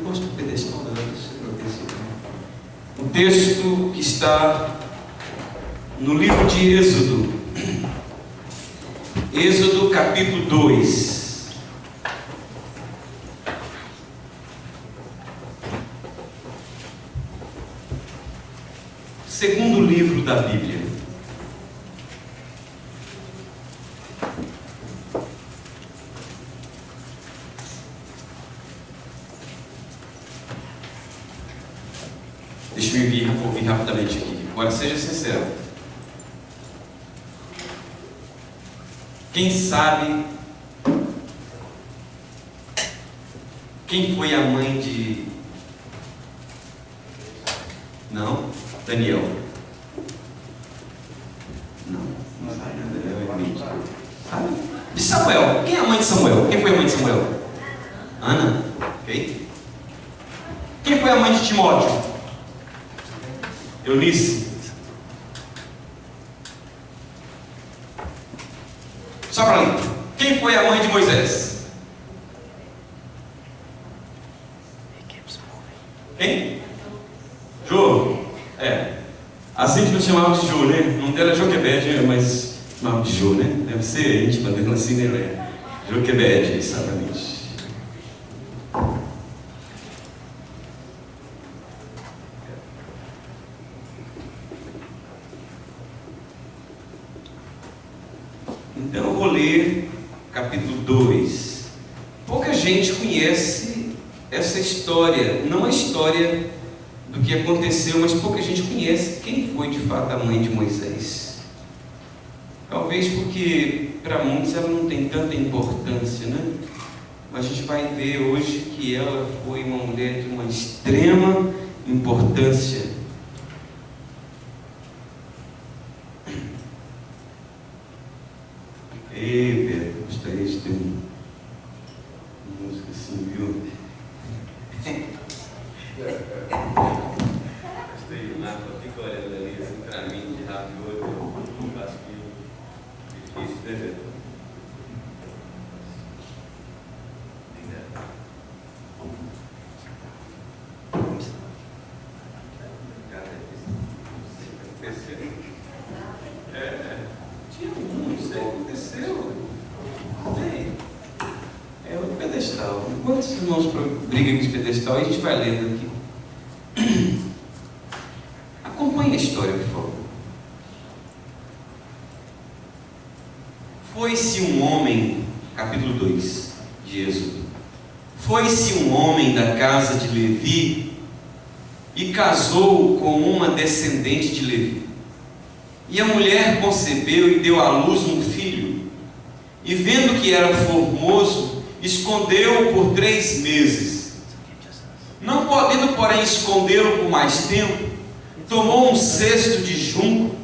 gosto do pedestal, o texto que está no livro de Êxodo, Êxodo capítulo 2. Segundo livro da Bíblia. Deixa eu ouvir rapidamente aqui. Agora seja sincero. Quem sabe quem foi a mãe de... Não? Daniel. Não sabe, Daniel é mente. Sabe? De Samuel. Quem é a mãe de Samuel? Quem foi a mãe de Samuel? Ana. Ok? Quem foi a mãe de Timóteo? Eunice. Só para ler. Quem foi a mãe de Moisés? Quem? Jô. A gente não chamava de Jô, né? Não era Joquebede, mas chamava de Jô, né? Deve ser íntima dele assim, né? Joquebede, exatamente. Então eu vou ler capítulo 2. Pouca gente conhece essa história, não a história do que aconteceu, mas pouca gente conhece quem foi de fato a mãe de Moisés. Talvez porque para muitos ela não tem tanta importância, né? Mas a gente vai ver hoje que ela foi uma mulher de uma extrema importância. Ei, Beto, gostaria de ter uma música assim, viu? Gostei de nada, só fico olhando ali assim pra mim, de rápido olho, eu acho que difícil, né, Beto? Tinha um, não sei o que aconteceu. É o pedestal. Enquanto os irmãos brigam com esse pedestal, a gente vai lendo aqui. Acompanhe a história, por favor. Foi-se um homem, capítulo 2 de Êxodo. Foi-se um homem da casa de Levi e casou com uma descendente de Levi. E a mulher concebeu e deu à luz um filho. E vendo que era formoso, escondeu-o por 3 meses. Não podendo, porém, escondê-lo por mais tempo, tomou um cesto de junco,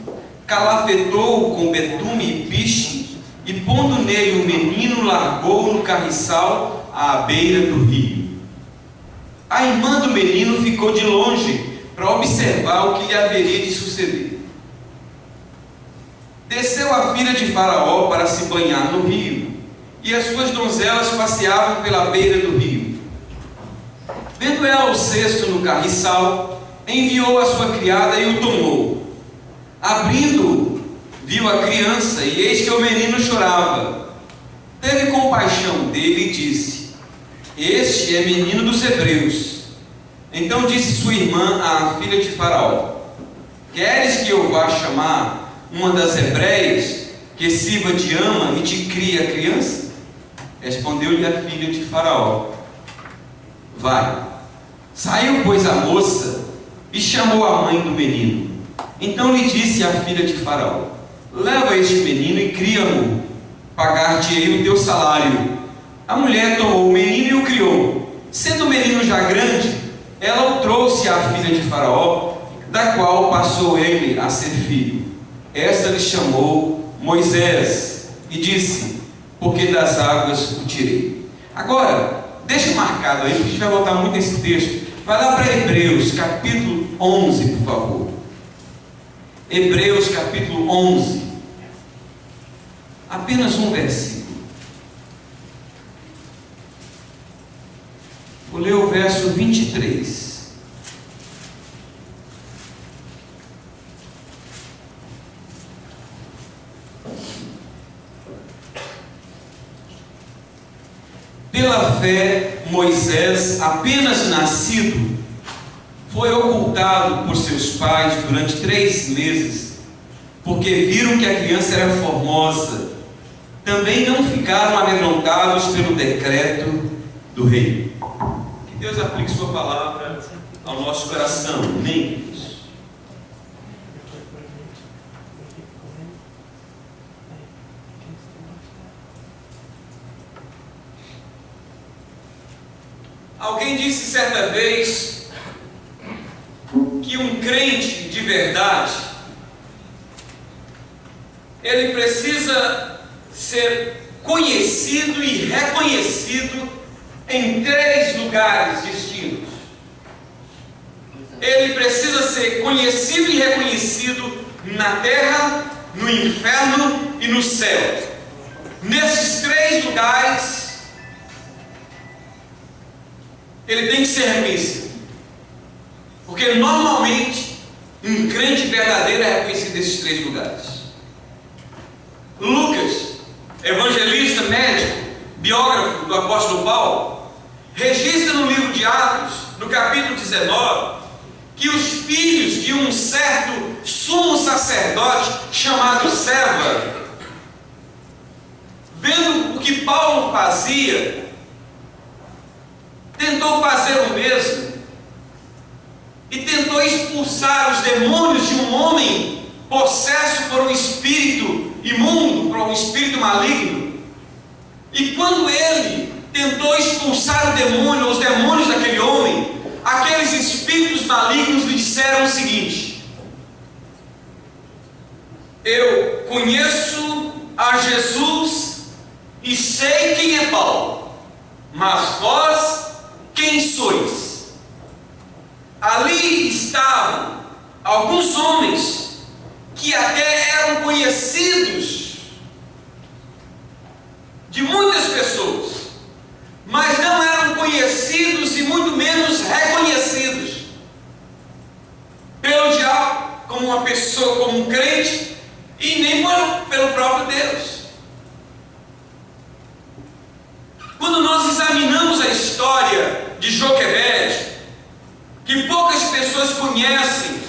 calafetou-o com betume e piche, e pondo nele o menino, largou-o no carriçal à beira do rio. A irmã do menino ficou de longe para observar o que lhe haveria de suceder. Desceu a filha de Faraó para se banhar no rio, e as suas donzelas passeavam pela beira do rio. Vendo ela o cesto no carriçal, enviou a sua criada e o tomou. Abrindo-o, viu a criança, e eis que o menino chorava. Teve compaixão dele e disse: Este é menino dos hebreus. Então disse sua irmã à filha de Faraó: Queres que eu vá chamar uma das hebreias, que sirva de ama e te crie a criança? Respondeu-lhe a filha de Faraó: Vai. Saiu, pois, a moça e chamou a mãe do menino. Então lhe disse a filha de Faraó: Leva este menino e cria-o, pagar-te-ei o teu salário. A mulher tomou o menino e o criou. Sendo o menino já grande, ela o trouxe à filha de Faraó, da qual passou ele a ser filho. Esta lhe chamou Moisés e disse: Porque das águas o tirei. Agora, deixa marcado aí, porque a gente vai voltar muito nesse texto. Vai lá para Hebreus, capítulo 11, por favor. Hebreus, capítulo 11. Apenas um versículo. Vou ler o verso 23. Pela fé, Moisés, apenas nascido, foi ocultado por seus pais durante 3 meses, porque viram que a criança era formosa. Também não ficaram amedrontados pelo decreto do rei. Que Deus aplique sua palavra ao nosso coração. Amém. Alguém disse certa vez que um crente de verdade, ele precisa ser conhecido e reconhecido em 3 lugares distintos. Ele precisa ser conhecido e reconhecido na terra, no inferno e no céu. Nesses 3 lugares, ele tem que ser reconhecido, porque normalmente um crente verdadeiro é reconhecido nesses 3 lugares. Lucas, evangelista, médico, biógrafo do apóstolo Paulo, registra no livro de Atos, no capítulo 19, que os filhos de um certo sumo sacerdote chamado Seva, vendo o que Paulo fazia, tentou fazer o mesmo e tentou expulsar os demônios de um homem possesso por um espírito imundo, por um espírito maligno. E quando ele tentou expulsar o demônio, os demônios daquele homem, aqueles espíritos malignos lhe disseram o seguinte: eu conheço a Jesus e sei quem é Paulo, mas vós quem sois? Ali estavam alguns homens que até eram conhecidos de muitas pessoas, mas não eram conhecidos e muito menos reconhecidos pelo diabo como uma pessoa, como um crente, e nem pelo próprio Deus. Quando nós examinamos a história de Joquebede, que poucas pessoas conhecem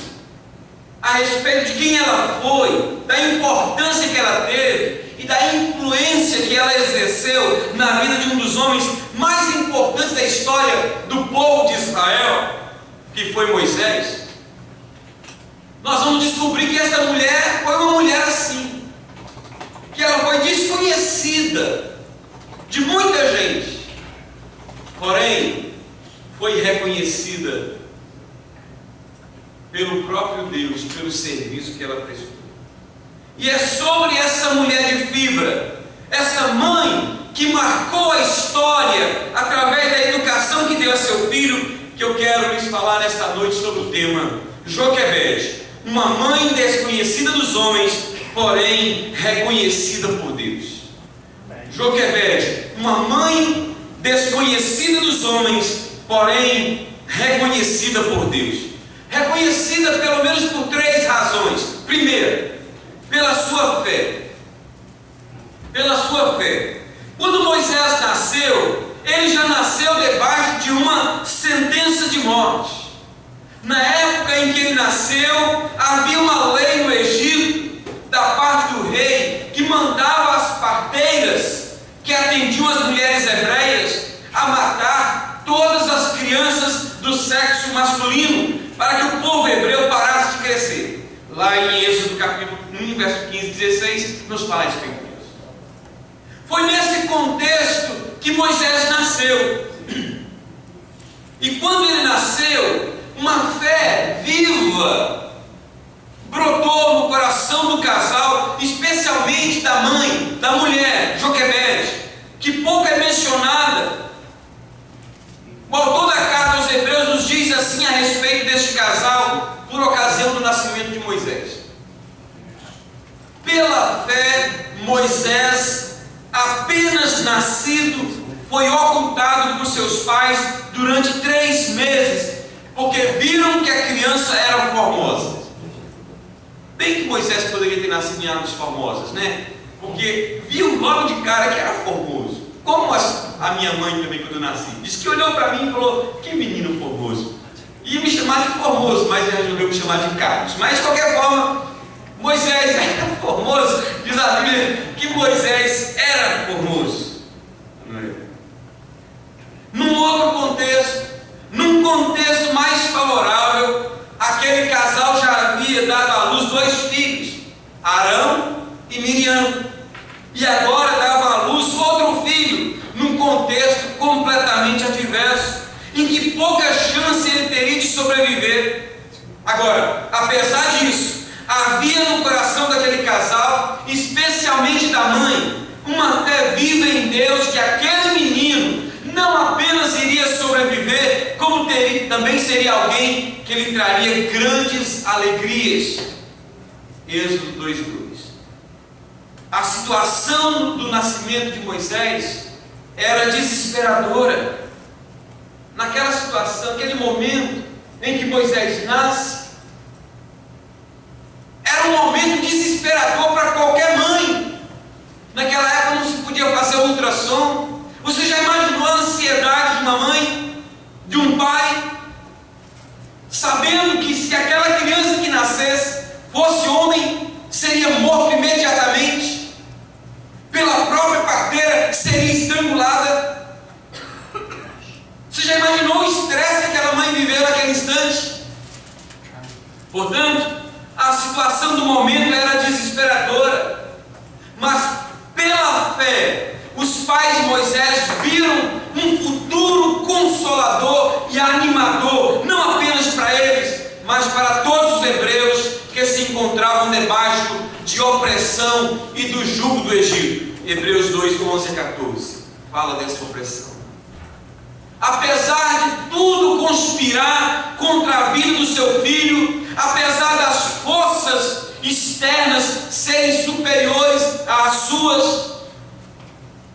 a respeito de quem ela foi, da importância que ela teve e da influência que ela exerceu na vida de um dos homens mais importantes da história do povo de Israel, que foi Moisés, nós vamos descobrir que essa mulher foi uma mulher assim, que ela foi desconhecida de muita gente, porém foi reconhecida pelo próprio Deus, pelo serviço que ela prestou. E é sobre essa mulher de fibra, essa mãe que marcou a história através da educação que deu a seu filho, que eu quero lhes falar nesta noite sobre o tema Joquebede, uma mãe desconhecida dos homens, porém reconhecida por Deus. Joquebede, uma mãe desconhecida dos homens, porém reconhecida por Deus. Reconhecida pelo menos por 3 razões. Primeiro, pela sua fé. Pela sua fé. Quando Moisés nasceu, ele já nasceu debaixo de uma sentença de morte. Na época em que ele nasceu, havia uma lei no Egito, da parte do rei, que mandava as parteiras que atendiam as mulheres hebreias a matar todas as crianças do sexo masculino, para que o povo hebreu parasse de crescer. Lá em Êxodo capítulo 1, verso 15 e 16, nos fala a respeito disso. Foi nesse contexto que Moisés nasceu. E quando ele nasceu, uma fé viva brotou no coração do casal, especialmente da mãe, da mulher, Joquebede, que pouco é mencionada. O autor da carta aos Hebreus nos diz assim a respeito deste casal, por ocasião do nascimento de Moisés: pela fé, Moisés, apenas nascido, foi ocultado por seus pais durante 3 meses, porque viram que a criança era formosa. Bem que Moisés poderia ter nascido em águas formosas, né? Porque viu logo de cara que era formoso. Como a minha mãe também, quando eu nasci, disse que olhou para mim e falou: que menino formoso. Ia me chamar de formoso, mas ele resolveu me chamar de Carlos. Mas de qualquer forma, Moisés era formoso. Diz a Bíblia que Moisés era formoso. Num outro contexto, num contexto mais favorável, aquele casal já havia dado à luz 2 filhos, Arão e Miriam, e agora dava à luz outro filho, num contexto completamente adverso, em que pouca chance ele teria de sobreviver. Agora, apesar disso, havia no coração daquele casal, especialmente da mãe, uma fé viva em Deus, que aquele menino não apenas iria sobreviver, como também seria alguém que lhe traria grandes alegrias. Êxodo 2:2. A situação do nascimento de Moisés era desesperadora. Naquela situação, aquele momento em que Moisés nasce, era um momento desesperador para qualquer mãe. Naquela época não se podia fazer ultrassom. Você já imaginou a ansiedade de uma mãe, de um pai, sabendo que se aquela criança que nascesse fosse homem, seria morto imediatamente, pela própria parteira seria estrangulada? Você já imaginou o estresse que aquela mãe viveu naquele instante? Portanto, a situação do momento era desesperadora, mas pela fé, os pais de Moisés viram um futuro consolador e animador, não apenas para eles, mas para todos os hebreus que se encontravam debaixo de opressão e do jugo do Egito. Hebreus 2:11-14 fala dessa opressão. Apesar de tudo conspirar contra a vida do seu filho, apesar das forças externas serem superiores às suas,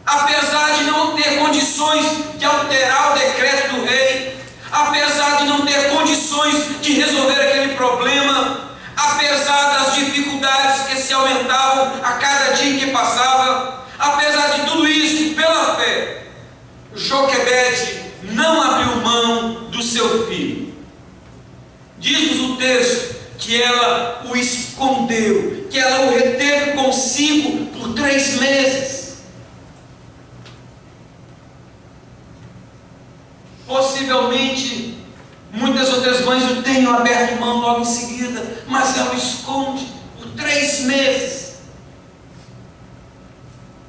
apesar de não ter condições de alterar o decreto do rei, apesar de não ter condições de resolver aquele problema, apesar das dificuldades que se aumentavam a cada dia que passava, apesar de tudo isso, pela fé, Joquebede não abriu mão do seu filho. Diz-nos o texto que ela o escondeu, que ela o reteve consigo por 3 meses. Possivelmente, muitas outras mães o tenham aberto mão logo em seguida, mas ela o esconde por 3 meses,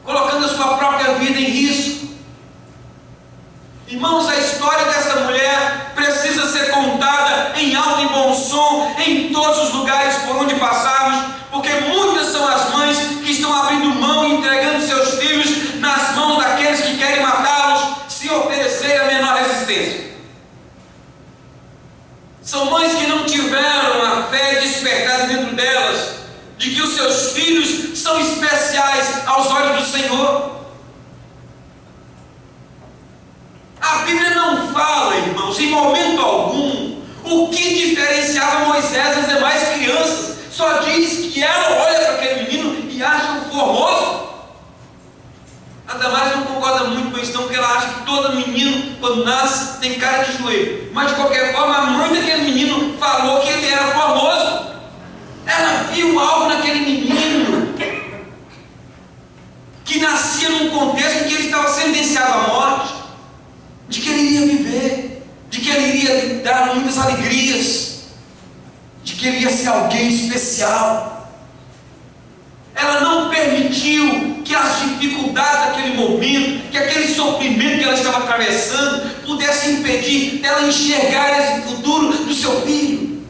colocando a sua própria vida em risco. Irmãos, a história dessa mulher precisa ser contada em alto e bom som, em todos os lugares por onde passarmos, porque muitas são as mães que estão abrindo mão e entregando seus filhos nas mãos daqueles que querem matá-los, se oferecer a menor resistência. São mães que não tiveram a fé despertada dentro delas, de que os seus filhos são especiais aos olhos do Senhor. A Bíblia não fala, irmãos, em momento algum, o que diferenciava Moisés das demais crianças. Só diz que ela olha para aquele menino e acha o formoso. A Damares não concorda muito com isso, não, porque ela acha que todo menino, quando nasce, tem cara de joelho. Mas de qualquer forma, a mãe daquele menino falou que ele era formoso. Ela viu algo naquele menino que nascia num contexto em que ele estava sentenciado à morte, de que ele iria viver, de que ele iria dar muitas alegrias, de que ele ia ser alguém especial. Ela não permitiu que as dificuldades daquele momento, que aquele sofrimento que ela estava atravessando, pudesse impedir dela enxergar esse futuro do seu filho.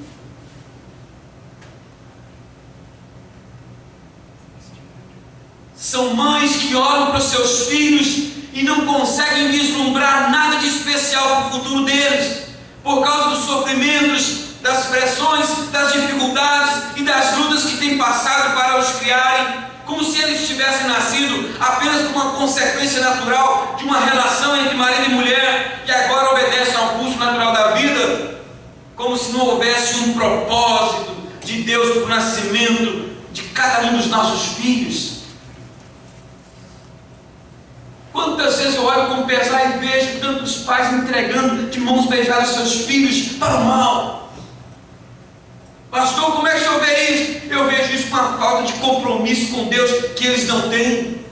São mães que olham para os seus filhos e não conseguem vislumbrar nada de especial para o futuro deles, por causa dos sofrimentos, das pressões, das dificuldades e das lutas que têm passado para os criarem, como se eles tivessem nascido apenas como uma consequência natural de uma relação entre marido e mulher, que agora obedece ao curso natural da vida, como se não houvesse um propósito de Deus para o nascimento de cada um dos nossos filhos. Quantas vezes eu olho com pesar e vejo tantos pais entregando de mãos beijadas seus filhos para o mal. Pastor, como é que o senhor vê isso? Eu vejo isso com a falta de compromisso com Deus que eles não têm.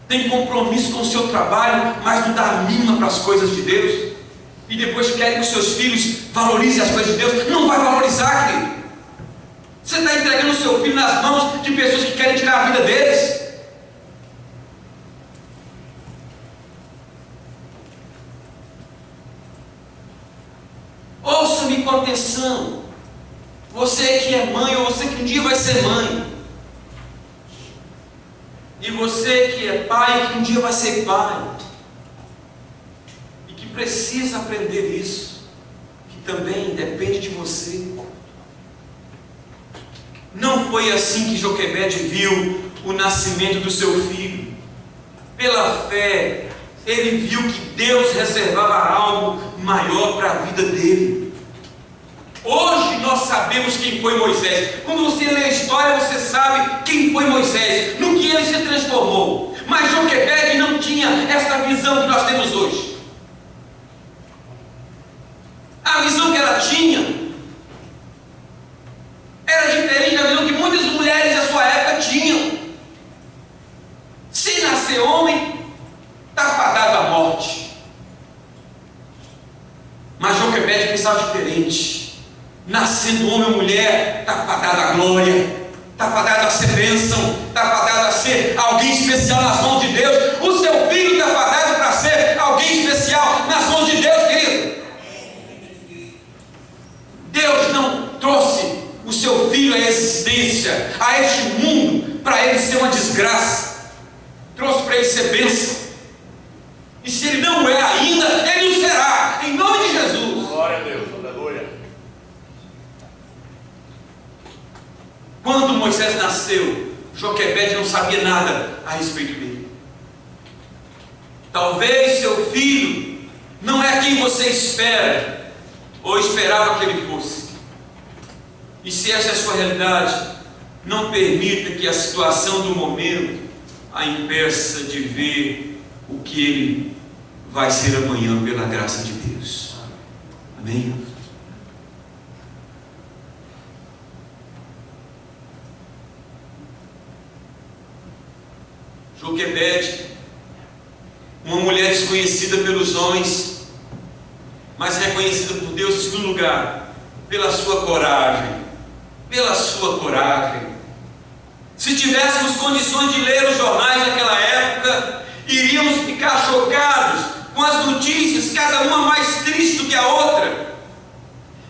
Tem compromisso com o seu trabalho, mas não dá a mínima para as coisas de Deus. E depois querem que os seus filhos valorizem as coisas de Deus. Não vai valorizar, querido. Você está entregando o seu filho nas mãos de pessoas que querem tirar a vida deles. Ouça-me com atenção. Você que é mãe, ou você que um dia vai ser mãe, e você que é pai, que um dia vai ser pai, e que precisa aprender isso, que também depende de você. Não foi assim que Joquebede viu o nascimento do seu filho. Pela fé, ele viu que Deus reservava algo maior para a vida dele. Hoje nós sabemos quem foi Moisés. Quando você lê a história, você sabe quem foi Moisés, no que ele se transformou. Mas Joquebede não tinha essa visão que nós temos hoje. A visão que ela tinha era diferente da visão que muitas mulheres da sua época tinham. Se nascer homem, está fadado à morte. Mas Joquebede pensava diferente. Nascendo homem ou mulher, está fadado à glória, está fadado a ser bênção, está fadado a ser alguém especial nas mãos de Deus. O seu filho está fadado para ser alguém especial nas mãos de Deus, querido. Deus não trouxe o seu filho à existência, a este mundo, para ele ser uma desgraça. Trouxe para ele ser bênção. E se ele não é ainda, ele o será, em nome de Jesus. Glória a Deus, aleluia. Quando Moisés nasceu, Joquebede não sabia nada a respeito dele. Talvez seu filho não é quem você espera, ou esperava que ele fosse. E se essa é a sua realidade, não permita que a situação do momento a impeça de ver o que ele vai ser amanhã pela graça de Deus. Amém? Joquebede, uma mulher desconhecida pelos homens, mas reconhecida por Deus em segundo lugar, pela sua coragem. Pela sua coragem. Se tivéssemos condições de ler os jornais daquela época, iríamos ficar chocados com as notícias, cada uma mais triste do que a outra,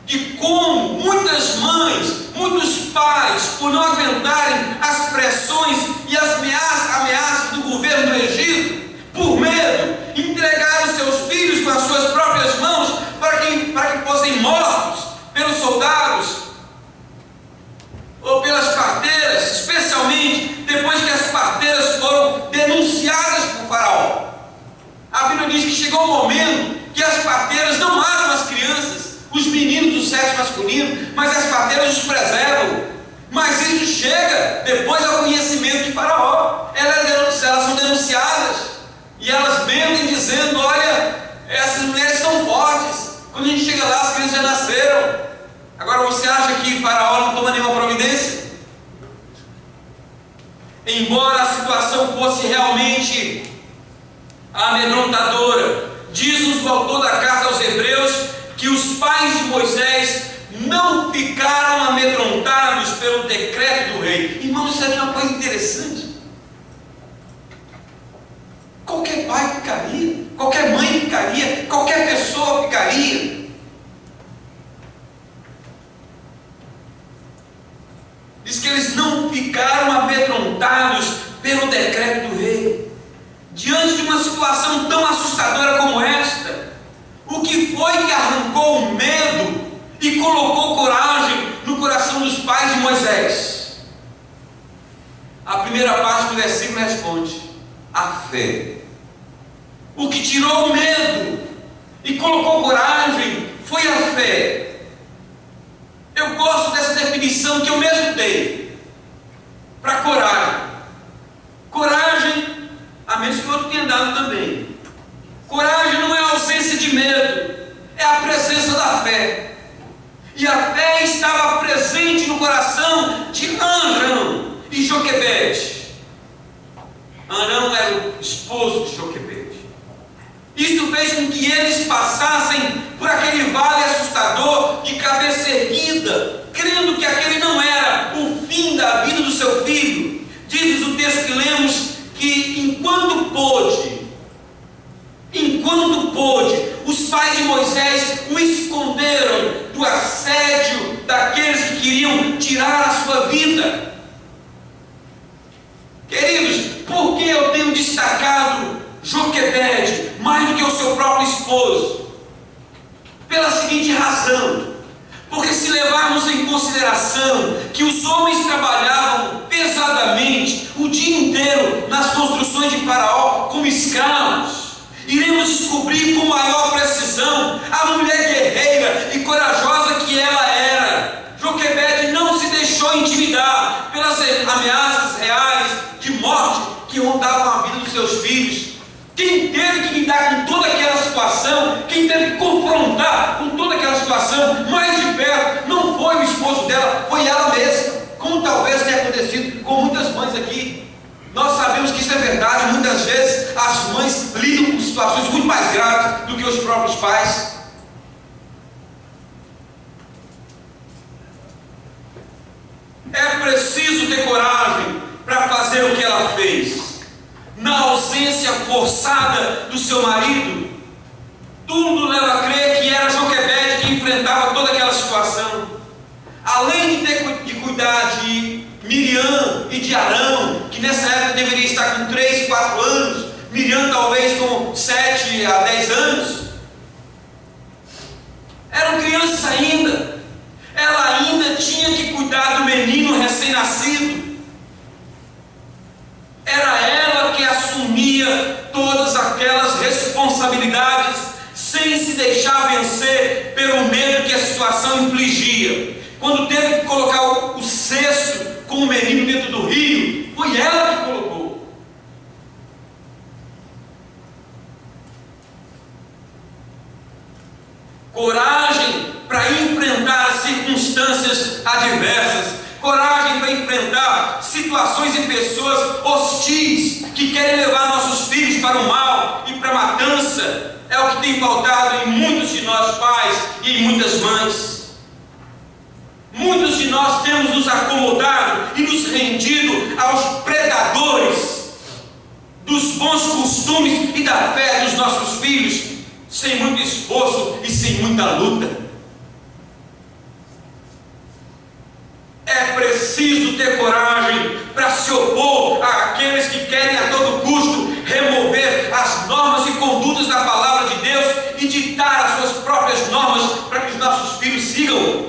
de como muitas mães, muitos pais, por não aguentarem as pressões e as ameaças do governo do Egito, por medo, entregaram seus filhos com as suas próprias mãos para que fossem mortos pelos soldados ou pelas parteiras, especialmente depois que as parteiras foram denunciadas por Faraó. A Bíblia diz que chegou um momento que as parteiras não matam as crianças, os meninos do sexo masculino, mas as parteiras os preservam. Mas isso chega depois ao conhecimento de Faraó. Elas são denunciadas e elas mentem dizendo: olha, essas mulheres são fortes. Quando a gente chega lá, as crianças já nasceram. Agora você acha que Faraó não toma nenhuma providência? Embora a situação fosse realmente amedrontadora, diz-nos o autor da carta aos Hebreus que os pais de Moisés não ficaram amedrontados pelo decreto do rei. Irmãos, isso é uma coisa interessante. Qualquer pai ficaria, qualquer mãe ficaria, qualquer pessoa ficaria. Diz que eles não ficaram amedrontados pelo decreto do rei. Diante de uma situação tão assustadora como esta, o que foi que arrancou o medo e colocou coragem no coração dos pais de Moisés? A primeira parte do versículo responde: a fé. O que tirou o medo e colocou coragem foi a fé. Eu gosto dessa definição que eu mesmo dei para coragem. Coragem, a menos que o outro tenha dado também. Coragem não é a ausência de medo, é a presença da fé. E a fé estava presente no coração de Arão e Joquebede. Arão era o esposo de Joquebede. Isso fez com que eles passassem por aquele vale assustador de cabeça erguida, crendo que aquele não era o fim da vida do seu filho. Diz o texto que lemos que enquanto pôde, os pais de Moisés o esconderam do assédio daqueles que queriam tirar a sua vida. Queridos, por que eu tenho destacado Joquebede mais do que o seu próprio esposo? Pela seguinte razão: porque se levarmos em consideração que os homens trabalhavam pesadamente o dia inteiro nas construções de Faraó como escravos, iremos descobrir com maior precisão a mulher guerreira e corajosa que ela era. Joquebede não se deixou intimidar pelas ameaças reais de morte que rondavam a vida dos seus filhos. Quem teve que lidar com toda aquela situação, quem teve que confrontar com toda aquela situação mais de perto, não foi o esposo dela, foi ela mesma. Como talvez tenha acontecido com muitas mães aqui. Nós sabemos que isso é verdade. Muitas vezes as mães lidam com situações muito mais graves do que os próprios pais. É preciso ter coragem para fazer o que ela fez. Na ausência forçada do seu marido, tudo leva a crer que era Joquebede que enfrentava toda aquela situação. Além de ter de cuidar de Miriam e de Arão, que nessa época deveria estar com 3, 4 anos, Miriam talvez com 7 a 10 anos, eram crianças ainda. Ela ainda tinha que cuidar do menino recém-nascido. Era ela que assumia todas aquelas responsabilidades sem se deixar vencer pelo medo que a situação infligia. Quando teve que colocar o cesto com o menino dentro do rio, foi ela que colocou. Coragem para enfrentar circunstâncias adversas, coragem para enfrentar situações e pessoas hostis que querem levar nossos filhos para o mal e para a matança, é o que tem faltado em muitos de nós pais e em muitas mães. Muitos de nós temos nos acomodado e nos rendido aos predadores dos bons costumes e da fé dos nossos filhos, sem muito esforço e sem muita luta. É preciso ter coragem para se opor àqueles que querem a todo custo remover as normas e condutas da palavra de Deus e ditar as suas próprias normas para que os nossos filhos sigam.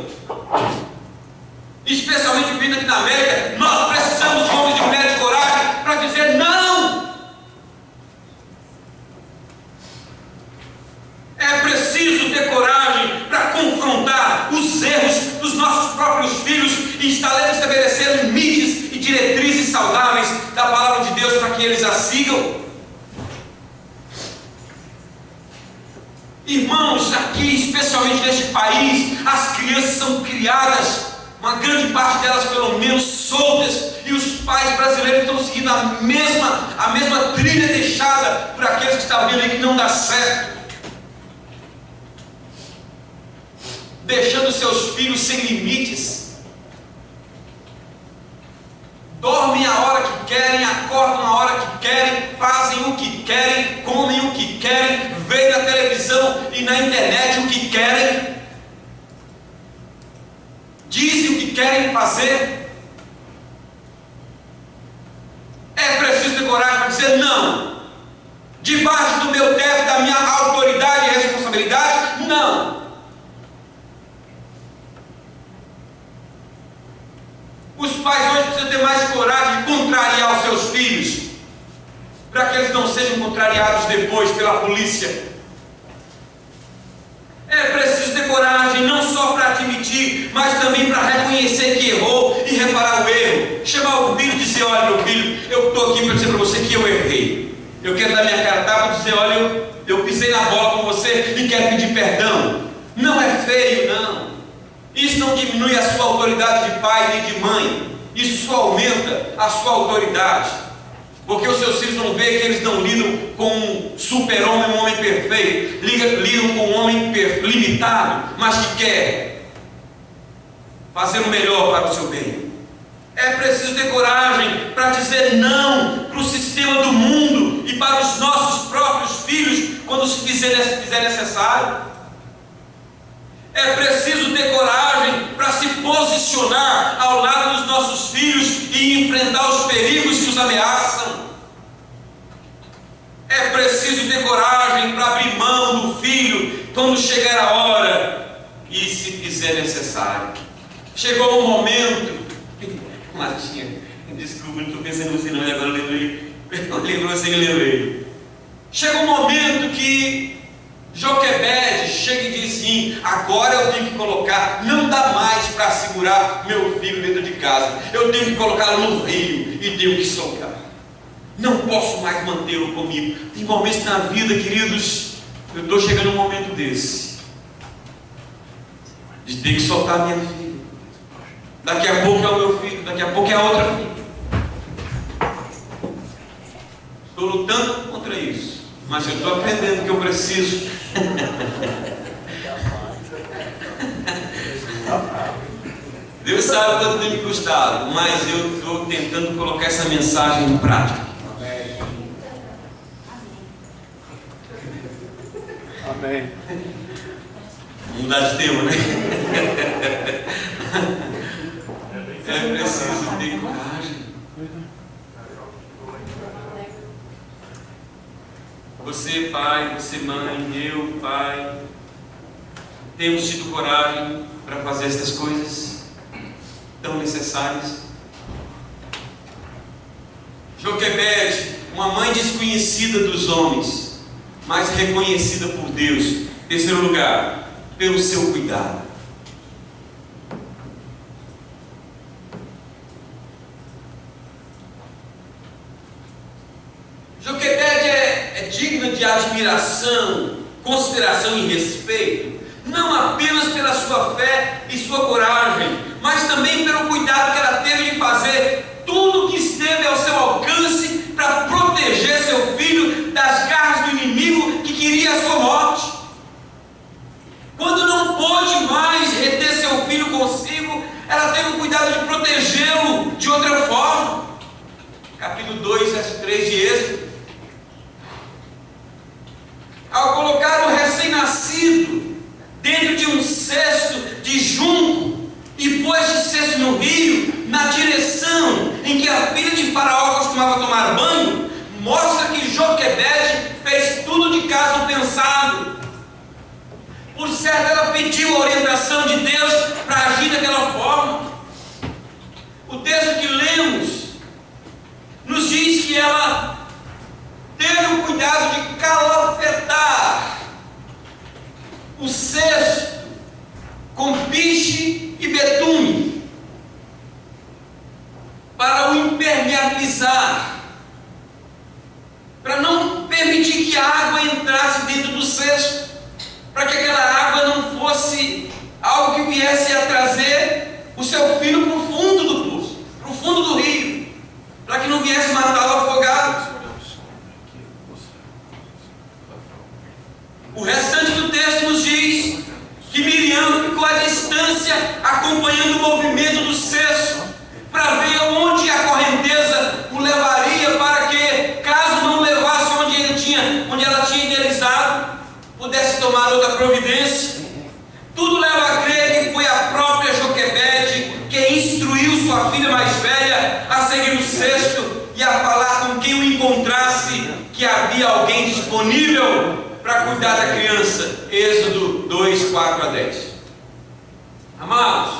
Especialmente vindo aqui na América, nós precisamos de homens de mulher de coragem para dizer não. É preciso ter coragem para confrontar os erros dos nossos próprios filhos e estabelecer limites e diretrizes saudáveis da palavra de Deus para que eles a sigam. Irmãos, aqui, especialmente neste país, as crianças são criadas, uma grande parte delas pelo menos soltas, e os pais brasileiros estão seguindo a mesma trilha deixada por aqueles que estão vendo aí que não dá certo, deixando seus filhos sem limites. Dormem a hora que querem, acordam a hora que querem, fazem o que querem, comem o que querem, veem na televisão e na internet o que querem, dizem o que querem fazer. É preciso ter coragem para dizer não. Debaixo do meu teto, da minha autoridade e responsabilidade, não. Os pais hoje precisam ter mais coragem coragem de contrariar os seus filhos, para que eles não sejam contrariados depois pela polícia. É preciso ter coragem, não só para admitir, mas também para reconhecer que errou e reparar o erro. Chamar o filho e dizer: olha, meu filho, eu estou aqui para dizer para você que eu errei. Eu quero dar minha cara a tapa e dizer: olha, eu pisei na bola com você e quero pedir perdão. Não é feio, não. Isso não diminui a sua autoridade de pai nem de mãe. Isso só aumenta a sua autoridade. Porque os seus filhos vão ver que eles não lidam com um super-homem, um homem perfeito. Lidam com um homem limitado, mas que quer fazer o melhor para o seu bem. É preciso ter coragem para dizer não para o sistema do mundo e para os nossos próprios filhos, quando se fizer necessário. É preciso ter coragem para se posicionar ao lado dos nossos filhos e enfrentar os perigos que os ameaçam. É preciso ter coragem para abrir mão do filho quando chegar a hora e se fizer necessário. Chegou um momento, Martinha, desculpa, não estou pensando assim não, agora eu lembrou assim, eu lembrei. Chegou um momento que Joquebede chega e diz assim: agora eu tenho que colocar, não dá mais para segurar meu filho dentro de casa, eu tenho que colocá-lo no rio e tenho que soltar, não posso mais mantê-lo comigo. Tem momentos na vida, queridos, eu estou chegando a um momento desse, de ter que soltar minha filha. Daqui a pouco é o meu filho, daqui a pouco é a outra filha. Estou lutando contra isso, mas eu estou aprendendo que eu preciso. Deus sabe quanto tem me custado, mas eu estou tentando colocar essa mensagem em prática. Amém. Vamos mudar de tema, né? É preciso ter coragem. Você, pai, você, mãe, eu, pai, temos tido coragem para fazer essas coisas tão necessárias. Joquebede, uma mãe desconhecida dos homens, mas reconhecida por Deus. Terceiro lugar, pelo seu cuidado. Joquebede é digna de admiração, consideração e respeito, não apenas pela sua fé e sua coragem, mas também pelo cuidado que ela teve de fazer tudo o que esteve ao seu alcance para proteger seu filho das garras do inimigo que queria a sua morte. Quando não pôde mais reter seu filho consigo, ela teve o cuidado de protegê-lo de outra forma. Capítulo 2, verso 3 de Êxodo. Ao colocar o recém-nascido dentro de um cesto de junco e pôs esse cesto no rio, na direção em que a filha de Faraó costumava tomar banho, mostra que Joquebede fez tudo de caso pensado. Por certo, ela pediu a orientação de Deus para agir daquela forma. O texto que lemos nos diz que ela teve o cuidado de calafetar o cesto com piche e betume para o impermeabilizar, para não permitir que a água entrasse dentro do cesto, para que aquela água não fosse algo que viesse a trazer o seu filho para o fundo do poço, para o fundo do rio, para que não viesse matá-lo afogado. O restante do texto nos diz que Miriam ficou à distância, acompanhando o movimento do cesto, para ver onde a correnteza o levaria, para que, caso não levasse onde ela tinha idealizado, pudesse tomar outra providência. Tudo leva a crer que foi a própria Joquebede que instruiu sua filha mais velha a seguir o cesto e a falar com quem o encontrasse que havia alguém disponível para cuidar da criança. Êxodo 2, 4 a 10. Amados,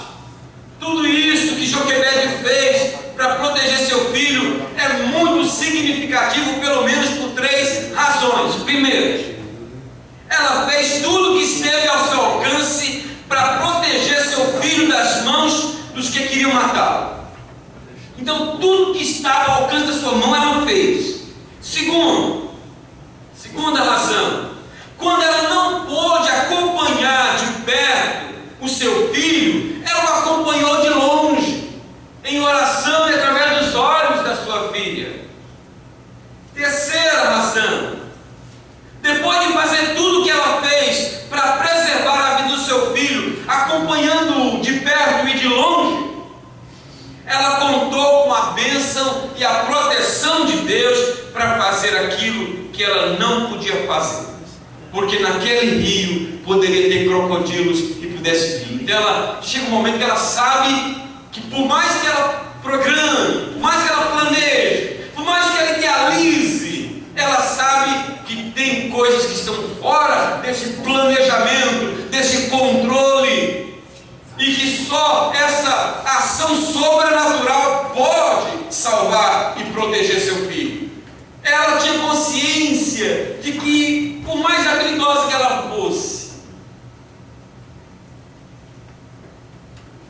tudo isso que Joquebede fez para proteger seu dos que queriam matá-lo. Então tudo que estava ao alcance da sua mão ela fez. Segunda razão, quando ela não pôde acompanhar de perto o seu filho, ela o acompanhou de longe, em oração e através dos olhos da sua filha. Terceira razão, depois de fazer tudo o que ela fez para preservar a vida do seu filho, acompanhando-o de perto e de longe, ela contou com a bênção e a proteção de Deus para fazer aquilo que ela não podia fazer, porque naquele rio poderia ter crocodilos e pudesse vir. Então ela chega um momento que ela sabe que por mais que ela programe, por mais que ela planeje, por mais que ela idealize, ela sabe que tem coisas que estão fora desse planejamento, desse controle, e que só essa ação sobrenatural pode salvar e proteger seu filho. Ela tinha consciência de que, por mais habilidosa que ela fosse,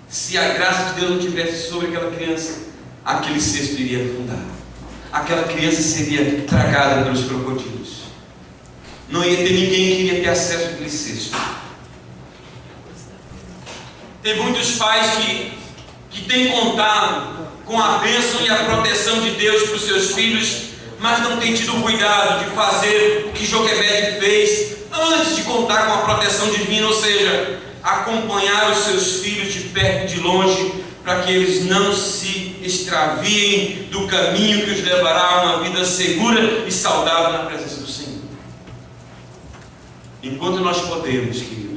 se a graça de Deus não tivesse sobre aquela criança, aquele cesto iria afundar, aquela criança seria tragada pelos crocodilos, não ia ter ninguém que iria ter acesso àquele cesto. Tem muitos pais que têm contado com a bênção e a proteção de Deus para os seus filhos, mas não têm tido o cuidado de fazer o que Joquebede fez antes de contar com a proteção divina, ou seja, acompanhar os seus filhos de perto e de longe, para que eles não se extraviem do caminho que os levará a uma vida segura e saudável na presença do Senhor. Enquanto nós podemos, queridos,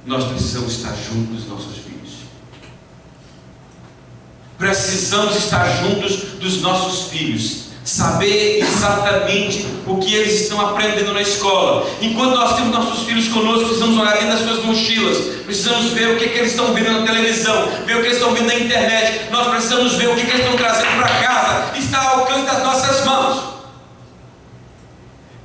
nós precisamos estar juntos dos nossos filhos. Precisamos estar juntos dos nossos filhos, saber exatamente o que eles estão aprendendo na escola. Enquanto nós temos nossos filhos conosco, precisamos olhar dentro das suas mochilas, precisamos ver o que eles estão vendo na televisão, ver o que eles estão vendo na internet. Nós precisamos ver o que eles estão trazendo para casa. Está ao alcance das nossas mãos.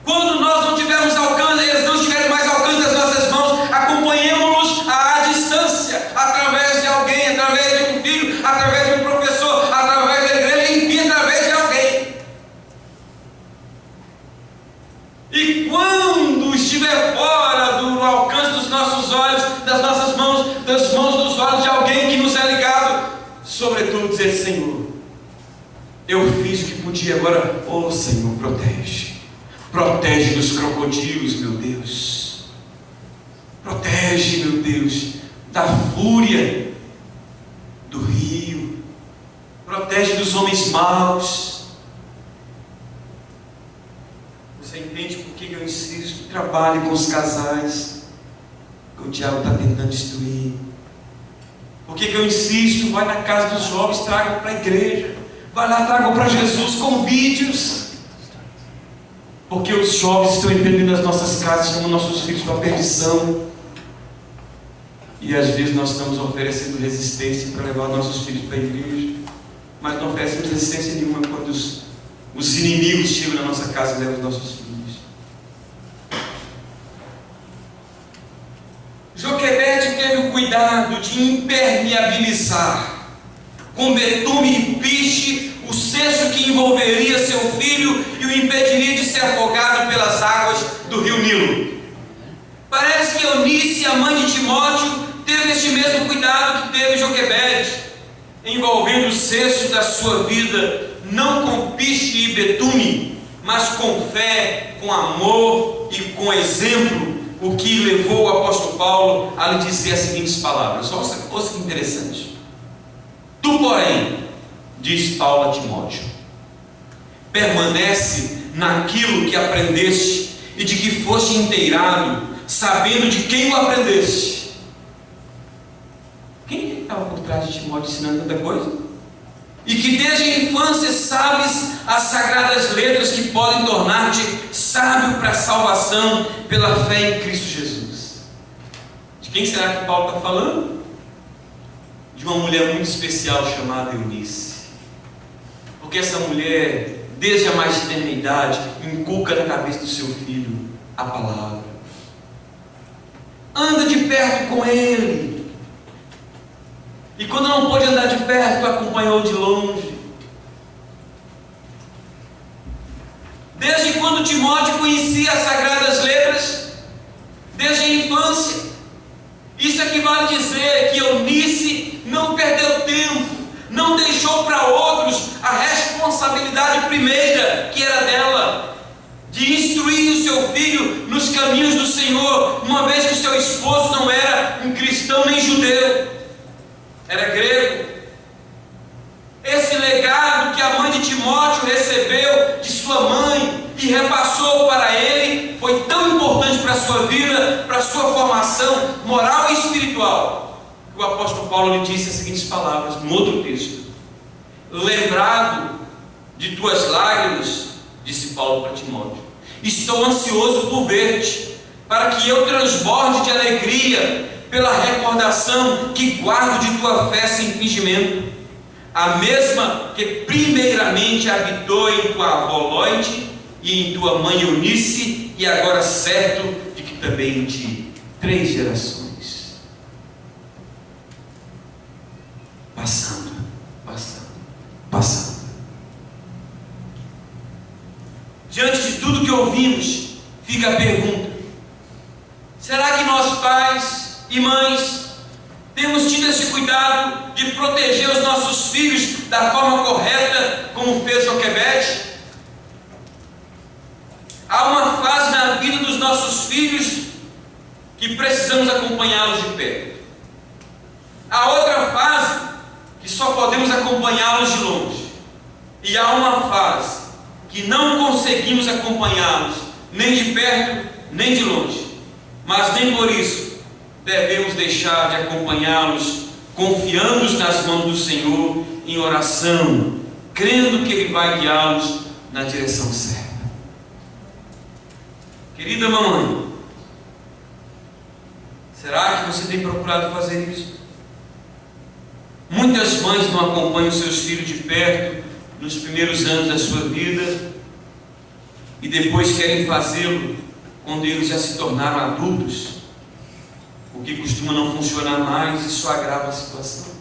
Quando nós não tivermos alcance, eles não estiverem mais ao alcance das nossas mãos, acompanhemos-los à distância, através de alguém, através de um filho, através de um professor, através da igreja, enfim, através de alguém. E quando estiver fora do alcance dos nossos olhos, das nossas mãos, das mãos dos olhos de alguém que nos é ligado, sobretudo dizer: Senhor, eu fiz o que podia, agora, oh Senhor, protege. Protege dos crocodilos, meu Deus. Protege, meu Deus, da fúria do rio. Protege dos homens maus. Você entende por que eu insisto? Trabalhe com os casais que o diabo está tentando destruir. Por que eu insisto? Vai na casa dos jovens, tragam para a igreja. Vai lá, tragam para Jesus com vídeos. Porque os jovens estão entrando nas nossas casas, chamando nossos filhos para a perdição. E às vezes nós estamos oferecendo resistência para levar nossos filhos para a igreja, mas não oferecemos resistência nenhuma quando os inimigos chegam na nossa casa e levam os nossos filhos. Joquebede teve o cuidado de impermeabilizar com betume e piche o cesto que envolveria seu filho e o impediria de ser afogado pelas águas do rio Nilo. Parece que Eunice, a mãe de Timóteo, teve este mesmo cuidado que teve Joquebede, envolvendo o cesto da sua vida, não com piche e betume, mas com fé, com amor e com exemplo, o que levou o apóstolo Paulo a lhe dizer as seguintes palavras. Ouça que interessante. Tu, porém, diz Paulo a Timóteo, permanece naquilo que aprendeste e de que foste inteirado, sabendo de quem o aprendeste. Quem estava por trás de Timóteo ensinando tanta coisa? E que desde a infância sabes as sagradas letras que podem tornar-te sábio para a salvação pela fé em Cristo Jesus. De quem será que Paulo está falando? De uma mulher muito especial chamada Eunice. Porque essa mulher, desde a mais tenra idade, inculca na cabeça do seu filho a palavra. Anda de perto com ele. E quando não pôde andar de perto, acompanhou de longe. Desde quando Timóteo conhecia as Sagradas Letras, desde a infância, isso equivale a dizer que Eunice não perdeu tempo, não deixou para outros a responsabilidade primeira que era dela, de instruir o seu filho nos caminhos do Senhor, uma vez que o seu esposo não era um cristão nem judeu, era grego. Esse legado que a mãe de Timóteo recebeu de sua mãe e repassou para ele foi tão importante para a sua vida, para a sua formação moral e espiritual. O apóstolo Paulo lhe disse as seguintes palavras, no outro texto: lembrado de tuas lágrimas, disse Paulo para Timóteo, estou ansioso por ver-te, para que eu transborde de alegria pela recordação que guardo de tua fé sem fingimento, a mesma que primeiramente habitou em tua avó Loide e em tua mãe Eunice, e agora certo de que também em ti, 3 gerações. Passando. Diante de tudo que ouvimos, fica a pergunta: será que nós, pais e mães, temos tido esse cuidado de proteger os nossos filhos da forma correta, como fez Joquebede? Há uma fase na vida dos nossos filhos que precisamos acompanhá-los de perto. Há outra fase que só podemos acompanhá-los de longe. E há uma fase que não conseguimos acompanhá-los nem de perto, nem de longe. Mas nem por isso devemos deixar de acompanhá-los, confiando nas mãos do Senhor em oração, crendo que Ele vai guiá-los na direção certa. Querida mamãe, será que você tem procurado fazer isso? Muitas mães não acompanham seus filhos de perto nos primeiros anos da sua vida e depois querem fazê-lo quando eles já se tornaram adultos, o que costuma não funcionar mais e só agrava a situação.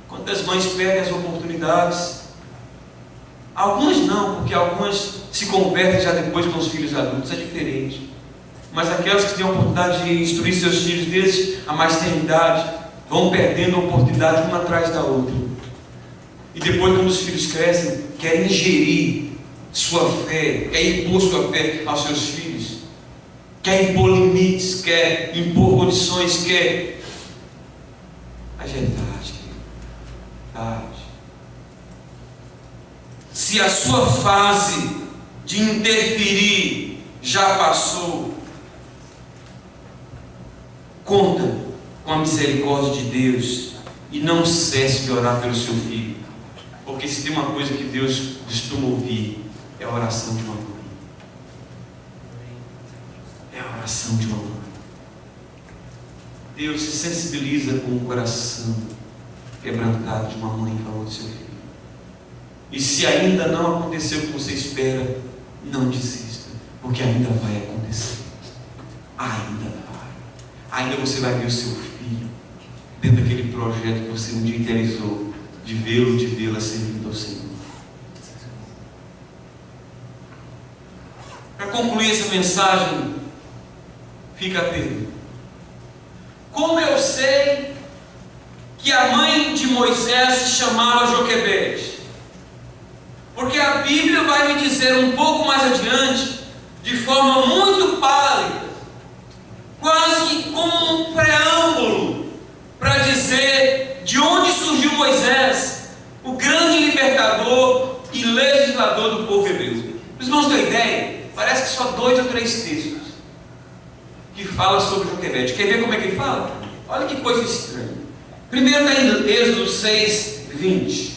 Quantas mães perdem as oportunidades? Algumas não, porque algumas se convertem já depois com os filhos adultos, é diferente. Mas aquelas que têm a oportunidade de instruir seus filhos desde a mais tenra idade, vão perdendo a oportunidade uma atrás da outra. E depois, quando os filhos crescem, querem ingerir sua fé, querem impor sua fé aos seus filhos, quer impor limites, quer impor condições, quer... Mas é tarde, tarde. Se a sua fase de interferir já passou, conta com a misericórdia de Deus e não cesse de orar pelo seu filho, porque se tem uma coisa que Deus costuma ouvir, é a oração de uma mãe. É a oração de uma mãe. Deus se sensibiliza com o coração quebrantado de uma mãe em favor do seu filho. E se ainda não aconteceu o que você espera, não desista, porque ainda vai acontecer. Ainda vai. Ainda você vai ver o seu filho dentro daquele projeto que você um dia idealizou, de vê-lo, de vê-la servindo ao Senhor. Para concluir essa mensagem, fica a pergunta: como eu sei que a mãe de Moisés se chamava Joquebede? Porque a Bíblia vai me dizer um pouco mais adiante, de forma muito pálida, quase que como um preâmbulo, para dizer de onde surgiu Moisés, o grande libertador e legislador do povo hebreu. Os irmãos têm ideia? Parece que só 2 ou 3 textos que falam sobre Joquebede. Quer ver como é que ele fala? Olha que coisa estranha. Primeiro está em Êxodo 6:20.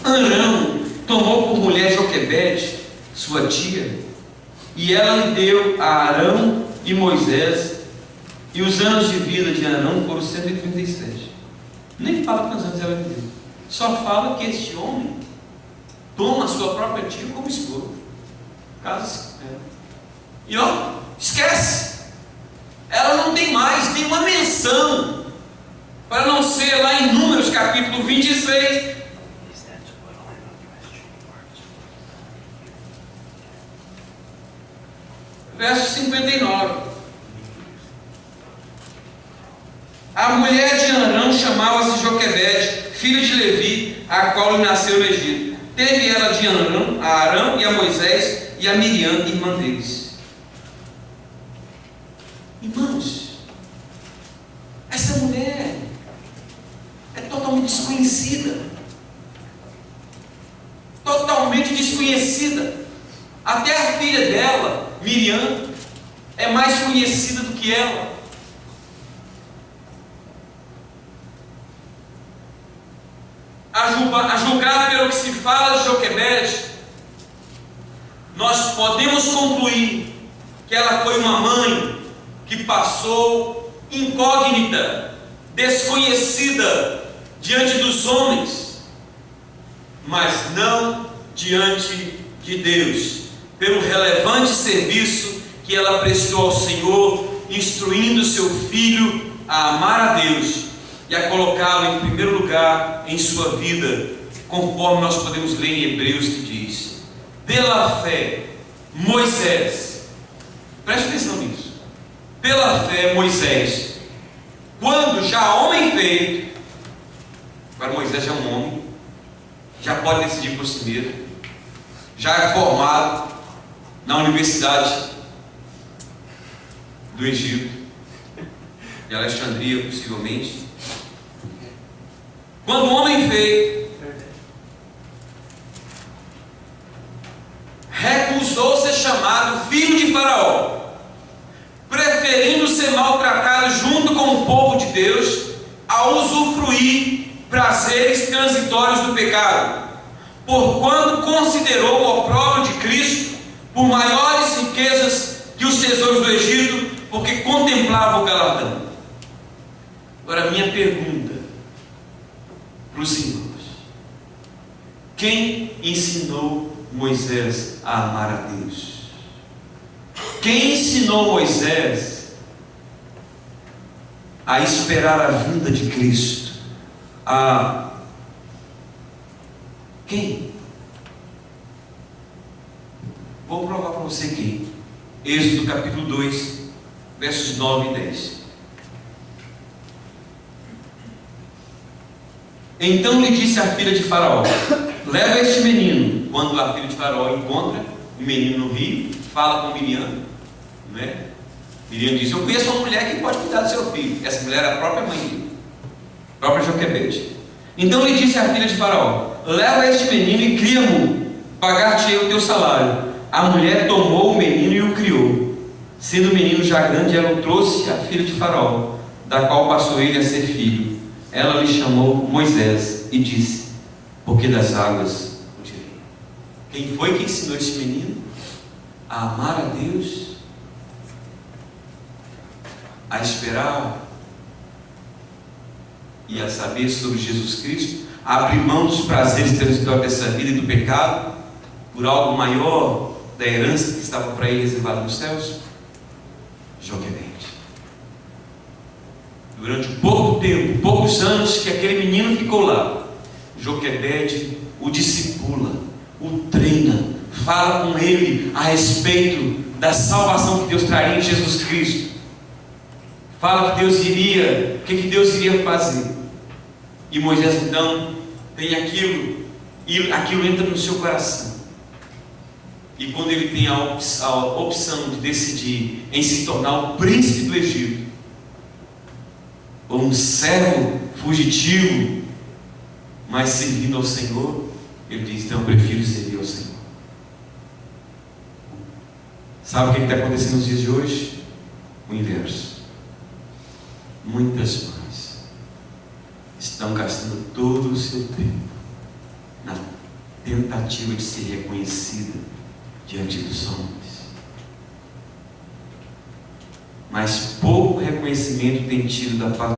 Arão tomou por mulher Joquebede, sua tia, e ela lhe deu a Arão e Moisés, e os anos de vida de Arão foram 137. Nem fala quantos anos ela lhe deu, só fala que este homem toma a sua própria tia como esposa, casa-se com ela. E ó, esquece, ela não tem tem uma menção, para não ser lá em Números capítulo 26, verso 59. A mulher de Arão chamava-se Joquebede, filho de Levi, a qual lhe nasceu no Egito. Teve ela de Arão, a Arão e a Moisés e a Miriam, irmã deles. Irmãos, essa mulher é totalmente desconhecida. Totalmente desconhecida. Até a filha dela, Miriam, é mais conhecida do que ela. A julgar pelo que se fala de Joquebede, nós podemos concluir que ela foi uma mãe que passou incógnita, desconhecida diante dos homens, mas não diante de Deus, pelo relevante serviço que ela prestou ao Senhor, instruindo seu filho a amar a Deus e a colocá-lo em primeiro lugar em sua vida, conforme nós podemos ler em Hebreus, que diz: pela fé, Moisés, preste atenção nisso, pela fé, Moisés, quando já homem feito, agora Moisés já é um homem, já pode decidir por si mesmo, já é formado na Universidade do Egito, de Alexandria, possivelmente. Quando o homem feito recusou ser chamado filho de Faraó, preferindo ser maltratado junto com o povo de Deus, a usufruir prazeres transitórios do pecado, porquanto considerou o opróbrio de Cristo por maiores riquezas que os tesouros do Egito, porque contemplava o galardão. Agora, minha pergunta para os irmãos: quem ensinou Moisés a amar a Deus? Quem ensinou Moisés a esperar a vinda de Cristo? Quem? Vou provar para você quem. Êxodo capítulo 2, versos 9 e 10. Então lhe disse a filha de Faraó: leva este menino. Quando a filha de Faraó encontra o menino no rio, fala com Miriam, não é? Miriam diz: eu conheço uma mulher que pode cuidar do seu filho. Essa mulher é a própria mãe dele, a própria Joquebede. Então lhe disse a filha de Faraó: leva este menino e cria-mo, pagar-te-ei o teu salário. A mulher tomou o menino e o criou. Sendo o menino já grande, ela o trouxe à filha de Faraó, da qual passou ele a ser filho. Ela lhe chamou Moisés e disse: porque das águas o tirei. Quem foi que ensinou esse menino a amar a Deus, a esperar e a saber sobre Jesus Cristo, a abrir mão dos prazeres transitórios dessa vida e do pecado, por algo maior da herança que estava para ele reservada nos céus? Joquebede. Durante pouco tempo, poucos anos que aquele menino ficou lá, Joquebede o discipula, o treina, fala com ele a respeito da salvação que Deus traria em Jesus Cristo. Fala que Deus iria, o que Deus iria fazer. E Moisés então tem aquilo, e aquilo entra no seu coração. E quando ele tem a opção de decidir em se tornar o príncipe do Egito, ou um servo fugitivo, mas servindo ao Senhor, ele diz: então eu prefiro servir ao Senhor. Sabe o que está acontecendo nos dias de hoje? O inverso. Muitas mães estão gastando todo o seu tempo na tentativa de ser reconhecida diante dos homens, mas pouco reconhecimento tem tido da parte